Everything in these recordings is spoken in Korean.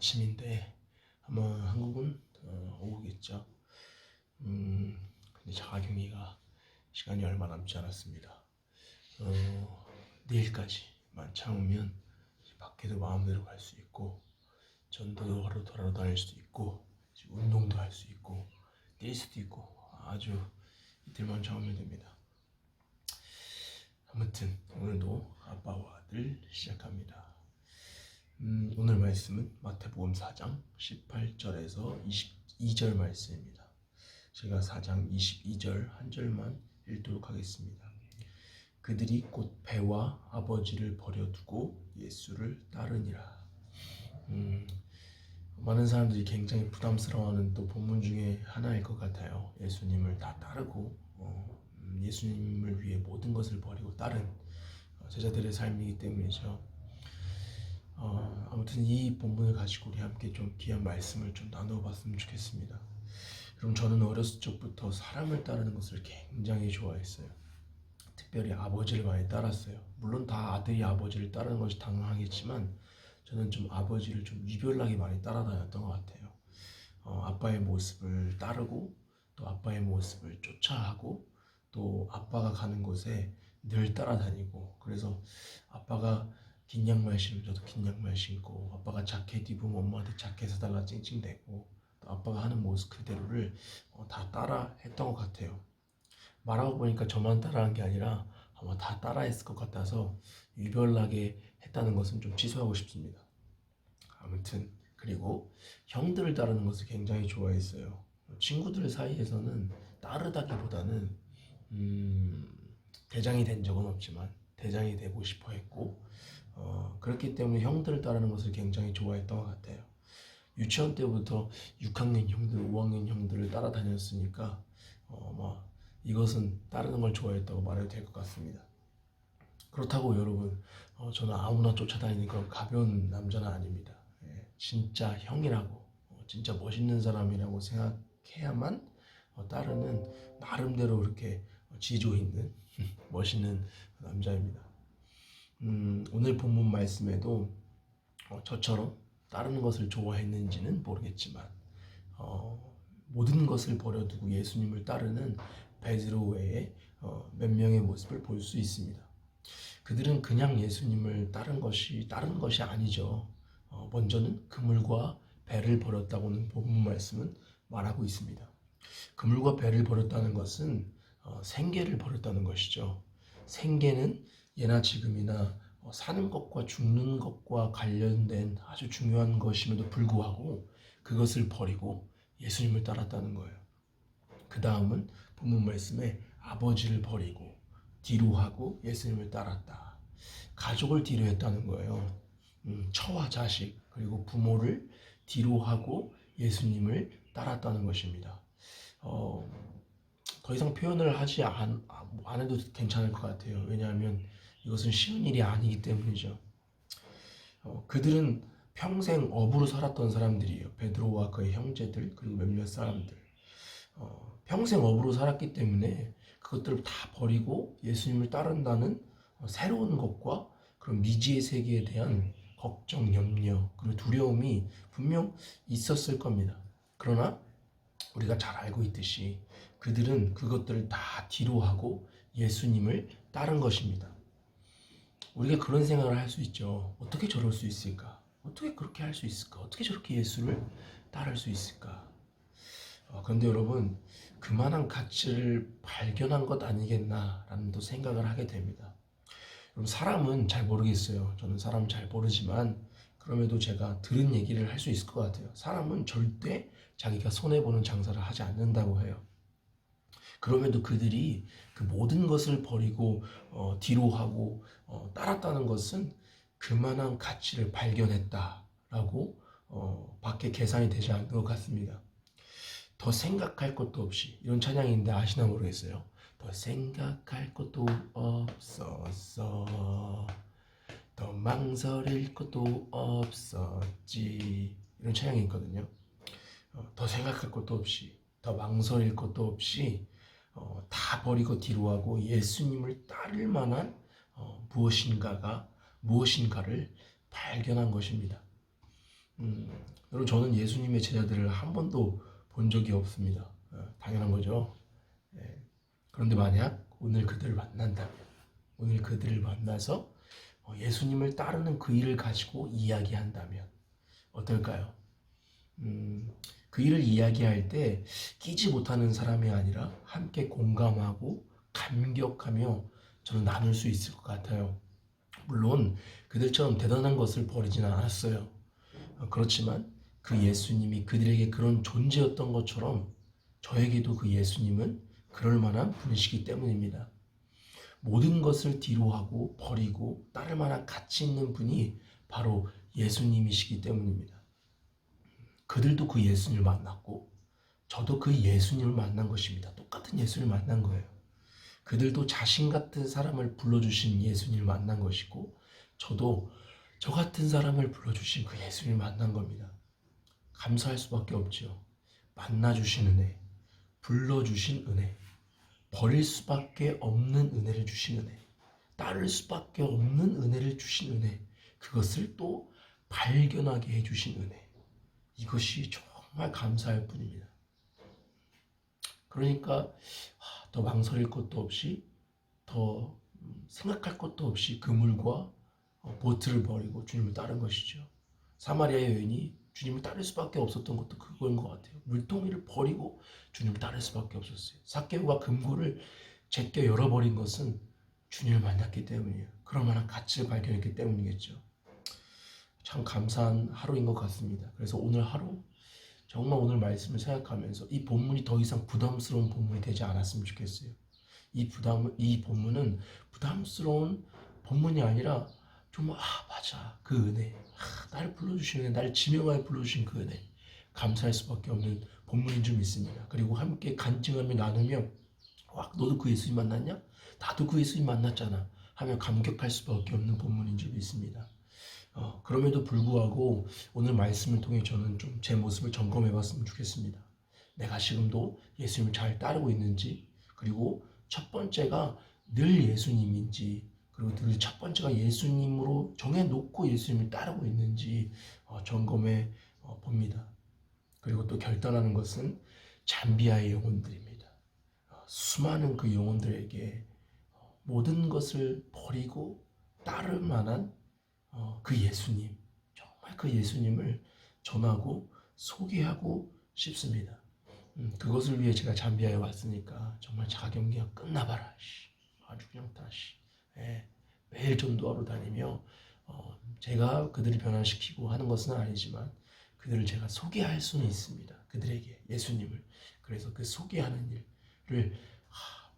아침인데 아마 한국은 오후겠죠. 근데 자가격리가 시간이 얼마 남지 않았습니다. 내일까지만 참으면 밖에도 마음대로 갈 수 있고 전도도 하러 돌아다닐 수도 있고 운동도 할 수 있고 뛸 수도 있고 아주 이틀만 참으면 됩니다. 아무튼 오늘도 아빠와 아들 시작합니다. 오늘 말씀은 마태복음 4장 18절에서 22절 말씀입니다. 제가 4장 22절 한 절만 읽도록 하겠습니다. 그들이 곧 배와 아버지를 버려두고 예수를 따르니라. 많은 사람들이 굉장히 부담스러워하는 또 본문 중에 하나일 것 같아요. 예수님을 다 따르고 예수님을 위해 모든 것을 버리고 따른 제자들의 삶이기 때문이죠. 아무튼 이 본문을 가지고 우리 함께 좀 귀한 말씀을 좀 나눠봤으면 좋겠습니다. 그럼 저는 어렸을 적부터 사람을 따르는 것을 굉장히 좋아했어요. 특별히 아버지를 많이 따랐어요. 물론 다 아들이 아버지를 따르는 것이 당연하겠지만 저는 좀 아버지를 좀 유별나게 많이 따라다녔던 것 같아요. 아빠의 모습을 따르고 또 아빠의 모습을 쫓아하고 또 아빠가 가는 곳에 늘 따라다니고, 그래서 아빠가 긴 양말 신으면 저도 긴 양말 신고, 아빠가 자켓 입으면 엄마한테 자켓 사달라 찡찡대고, 또 아빠가 하는 모습 그대로를 다 따라 했던 것 같아요. 말하고 보니까 저만 따라한 게 아니라 아마 다 따라 했을 것 같아서 유별나게 했다는 것은 좀 취소하고 싶습니다. 아무튼 그리고 형들을 따르는 것을 굉장히 좋아했어요. 친구들 사이에서는 따르다기보다는 대장이 된 적은 없지만 대장이 되고 싶어 했고, 그렇기 때문에 형들을 따르는 것을 굉장히 좋아했던 것 같아요. 유치원 때부터 6학년 형들, 5학년 형들을 따라다녔으니까 이것은 따르는 걸 좋아했다고 말해도 될 것 같습니다. 그렇다고 여러분, 저는 아무나 쫓아다니는 그런 가벼운 남자는 아닙니다. 진짜 형이라고, 진짜 멋있는 사람이라고 생각해야만 따르는 나름대로 그렇게 지조 있는 멋있는 남자입니다. 오늘 본문 말씀에도 저처럼 따르는 것을 좋아했는지는 모르겠지만 모든 것을 버려두고 예수님을 따르는 베드로 외에 몇 명의 모습을 볼 수 있습니다. 그들은 그냥 예수님을 따른 것이 아니죠. 먼저는 그물과 배를 버렸다고는 본문 말씀은 말하고 있습니다. 그물과 배를 버렸다는 것은 생계를 버렸다는 것이죠. 생계는 예나 지금이나 사는 것과 죽는 것과 관련된 아주 중요한 것임에도 불구하고 그것을 버리고 예수님을 따랐다는 거예요. 그 다음은 본문 말씀에 아버지를 버리고 뒤로 하고 예수님을 따랐다. 가족을 뒤로 했다는 거예요. 처와 자식 그리고 부모를 뒤로 하고 예수님을 따랐다는 것입니다. 더 이상 표현을 하지 안 해도 괜찮을 것 같아요. 왜냐하면 이것은 쉬운 일이 아니기 때문이죠. 그들은 평생 어부로 살았던 사람들이에요. 베드로와 그의 형제들 그리고 몇몇 사람들. 평생 어부로 살았기 때문에 그것들을 다 버리고 예수님을 따른다는 새로운 것과 그런 미지의 세계에 대한 걱정, 염려, 그리고 두려움이 분명 있었을 겁니다. 그러나 우리가 잘 알고 있듯이 그들은 그것들을 다 뒤로 하고 예수님을 따른 것입니다. 우리가 그런 생각을 할 수 있죠. 어떻게 저럴 수 있을까? 어떻게 그렇게 할 수 있을까? 어떻게 저렇게 예수를 따를 수 있을까? 그런데 여러분, 그만한 가치를 발견한 것 아니겠나라는 또 생각을 하게 됩니다. 여러분, 사람은 잘 모르겠어요. 저는 사람 잘 모르지만 그럼에도 제가 들은 얘기를 할 수 있을 것 같아요. 사람은 절대 자기가 손해보는 장사를 하지 않는다고 해요. 그럼에도 그들이 그 모든 것을 버리고 뒤로 하고 따랐다는 것은 그만한 가치를 발견했다라고 밖에 계산이 되지 않는 것 같습니다. 더 생각할 것도 없이, 이런 찬양인데 아시나 모르겠어요. 더 생각할 것도 없었어, 더 망설일 것도 없었지, 이런 찬양이 있거든요. 더 생각할 것도 없이, 더 망설일 것도 없이 다 버리고 뒤로 하고 예수님을 따를 만한 무엇인가를 발견한 것입니다. 여러분, 저는 예수님의 제자들을 한 번도 본 적이 없습니다. 당연한 거죠. 예. 그런데 만약 오늘 그들을 만난다면, 오늘 그들을 만나서 예수님을 따르는 그 일을 가지고 이야기한다면 어떨까요? 그 일을 이야기할 때 끼지 못하는 사람이 아니라 함께 공감하고 감격하며 저는 나눌 수 있을 것 같아요. 물론 그들처럼 대단한 것을 버리지는 않았어요. 그렇지만 그 예수님이 그들에게 그런 존재였던 것처럼 저에게도 그 예수님은 그럴 만한 분이시기 때문입니다. 모든 것을 뒤로하고 버리고 따를 만한 가치 있는 분이 바로 예수님이시기 때문입니다. 그들도 그 예수님을 만났고 저도 그 예수님을 만난 것입니다. 똑같은 예수님을 만난 거예요. 그들도 자신 같은 사람을 불러주신 예수님을 만난 것이고 저도 저 같은 사람을 불러주신 그 예수님을 만난 겁니다. 감사할 수밖에 없죠. 만나주신 은혜, 불러주신 은혜, 버릴 수밖에 없는 은혜를 주신 은혜, 따를 수밖에 없는 은혜를 주신 은혜, 그것을 또 발견하게 해주신 은혜, 이것이 정말 감사할 뿐입니다. 그러니까 더 망설일 것도 없이, 더 생각할 것도 없이 그물과 보트를 버리고 주님을 따른 것이죠. 사마리아 여인이 주님을 따를 수밖에 없었던 것도 그거인 것 같아요. 물동이를 버리고 주님을 따를 수밖에 없었어요. 삭개오가 금고를 제껴 열어버린 것은 주님을 만났기 때문이에요. 그럴 만한 가치를 발견했기 때문이겠죠. 참 감사한 하루인 것 같습니다. 그래서 오늘 하루 정말 오늘 말씀을 생각하면서 이 본문이 더 이상 부담스러운 본문이 되지 않았으면 좋겠어요. 이 본문은 부담스러운 본문이 아니라 정말 맞아, 그 은혜, 나를 불러주신 은혜, 나를 지명하여 불러주신 그 은혜, 감사할 수밖에 없는 본문인 줄 믿습니다. 그리고 함께 간증하며 나누며 너도 그 예수님 만났냐? 나도 그 예수님 만났잖아 하며 감격할 수밖에 없는 본문인 줄 믿습니다. 그럼에도 불구하고 오늘 말씀을 통해 저는 좀 제 모습을 점검해 봤으면 좋겠습니다. 내가 지금도 예수님을 잘 따르고 있는지, 그리고 첫 번째가 늘 예수님인지, 그리고 늘 첫 번째가 예수님으로 정해놓고 예수님을 따르고 있는지 점검해 봅니다. 그리고 또 결단하는 것은 잠비아의 영혼들입니다. 수많은 그 영혼들에게 모든 것을 버리고 따를 만한 그 예수님, 정말 그 예수님을 전하고 소개하고 싶습니다. 그것을 위해 제가 잠비아에 왔으니까 정말 자경기가 끝나봐라. 아주 그냥 다시 매일 전도하러 다니며 제가 그들을 변화시키고 하는 것은 아니지만 그들을 제가 소개할 수는 있습니다. 그들에게 예수님을. 그래서 그 소개하는 일을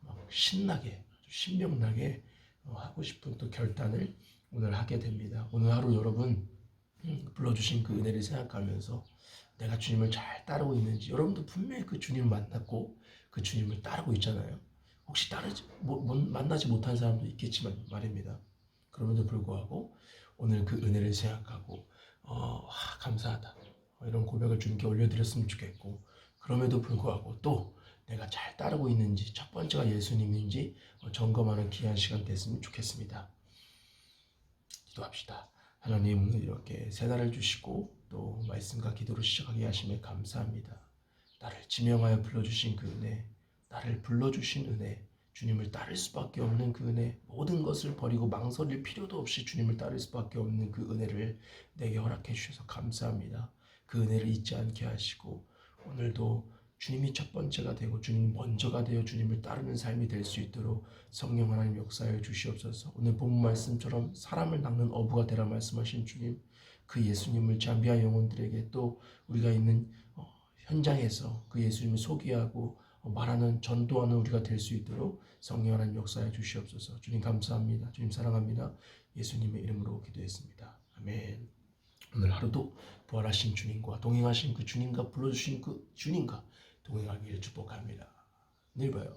막 신나게, 신명나게 하고 싶은 또 결단을 오늘 하게 됩니다. 오늘 하루 여러분 불러주신 그 은혜를 생각하면서 내가 주님을 잘 따르고 있는지, 여러분도 분명히 그 주님을 만났고 그 주님을 따르고 있잖아요. 혹시 만나지 못한 사람도 있겠지만 말입니다. 그럼에도 불구하고 오늘 그 은혜를 생각하고 감사하다, 이런 고백을 주님께 올려드렸으면 좋겠고, 그럼에도 불구하고 또 내가 잘 따르고 있는지, 첫 번째가 예수님인지 점검하는 귀한 시간 됐으면 좋겠습니다. 기도합시다. 하나님, 오늘 이렇게 새 날을 주시고 또 말씀과 기도로 시작하게 하심에 감사합니다. 나를 지명하여 불러주신 그 은혜, 나를 불러주신 은혜, 주님을 따를 수밖에 없는 그 은혜, 모든 것을 버리고 망설일 필요도 없이 주님을 따를 수밖에 없는 그 은혜를 내게 허락해 주셔서 감사합니다. 그 은혜를 잊지 않게 하시고 오늘도 주님이 첫 번째가 되고 주님 먼저가 되어 주님을 따르는 삶이 될 수 있도록 성령 하나님 역사해 주시옵소서. 오늘 본문 말씀처럼 사람을 낚는 어부가 되라 말씀하신 주님, 그 예수님을 잠비아 영혼들에게 또 우리가 있는 현장에서 그 예수님을 소개하고 말하는, 전도하는 우리가 될 수 있도록 성령 하나님 역사해 주시옵소서. 주님 감사합니다. 주님 사랑합니다. 예수님의 이름으로 기도했습니다. 아멘. 오늘 하루도 부활하신 주님과 동행하신 그 주님과 불러주신 그 주님과 동행하기를 축복합니다. 내일 봐요.